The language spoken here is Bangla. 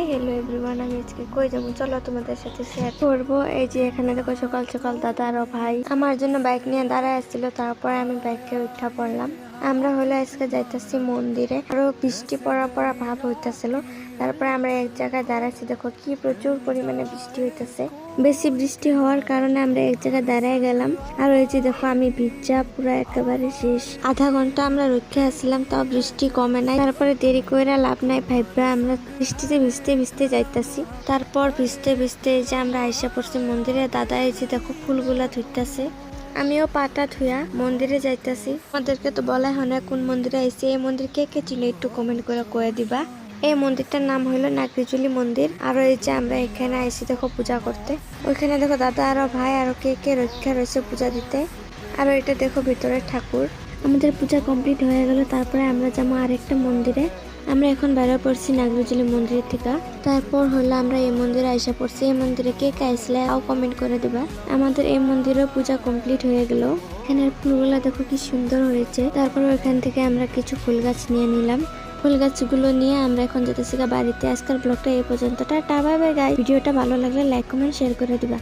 হ্যালো এভরিওয়ান, আমি আজকে কই যাবো চলো তোমাদের সাথে শেয়ার করবো। এই যে এখানে দেখো সকাল সকাল দাদা আর ভাই আমার জন্য বাইক নিয়ে দাঁড়ায় আসছিল, তারপরে আমি বাইকে উঠা পড়লাম। আমরা হলে আজকে যাইতেছি মন্দিরে, আরো বৃষ্টি পড়া পড়া ভাব হইতেছিল। তারপরে আমরা এক জায়গায় দাঁড়াইছি, দেখো কি প্রচুর পরিমাণে বৃষ্টি হইতেছে। বেশি বৃষ্টি হওয়ার কারণে আমরা এক জায়গায় দাঁড়ায় গেলাম। আর ওই যে দেখো আমি ভিজা পুরো একেবারে শেষ। আধা ঘন্টা আমরা রক্ষে আসছিলাম, তাও বৃষ্টি কমে নাই। তারপরে দেরি করে লাভ নাই ভাইবা, আমরা বৃষ্টিতে ভিজতে ভিজতে যাইতাছি। তারপর ভিজতে ভিজতে এই যে আমরা আইসা পড়ছি মন্দিরে। দাদা এই যে দেখো ফুলগুলা ধুইতাছে, আমিও পাটা ধুয়া মন্দিরে যাইতাছি। আমাদেরকে তো বলা হয় না কোন মন্দিরে আইছি। এই মন্দির কে কে চিনে একটু কমেন্ট করে কয়ে দিবা। এই মন্দিরটার নাম হলো নাগরিজুলি মন্দির। আর এই যে আমরা এখানে আইসি দেখো পূজা করতে। ওইখানে দেখো দাদা আরো ভাই আরো কে কে রক্ষা রয়েছে পূজা দিতে। আর এটা দেখো ভিতরে ঠাকুর। আমাদের পূজা কমপ্লিট হয়ে গেল, তারপরে আমরা যাবো আরেকটা মন্দিরে। আমরা এখন বেরো পড়ছি নাগরিজুলি মন্দির থেকে। তারপর হলো আমরা এই মন্দিরে আইসা পড়ছি। এই মন্দিরে কে কে আইসলে তাও কমেন্ট করে দিবা। আমাদের এই মন্দিরেও পূজা কমপ্লিট হয়ে গেল। এখানের ফুলগুলা দেখো কি সুন্দর হয়েছে। তারপর ওইখান থেকে আমরা কিছু ফুল গাছ নিয়ে নিলাম। ফুল গাছগুলো নিয়ে আমরা এখন যেতেছি বাড়িতে। আজকের ব্লগটা এই পর্যন্ত। Tata bye bye guys. ভিডিওটা ভালো লাগলে লাইক কমেন্ট শেয়ার করে দিবা।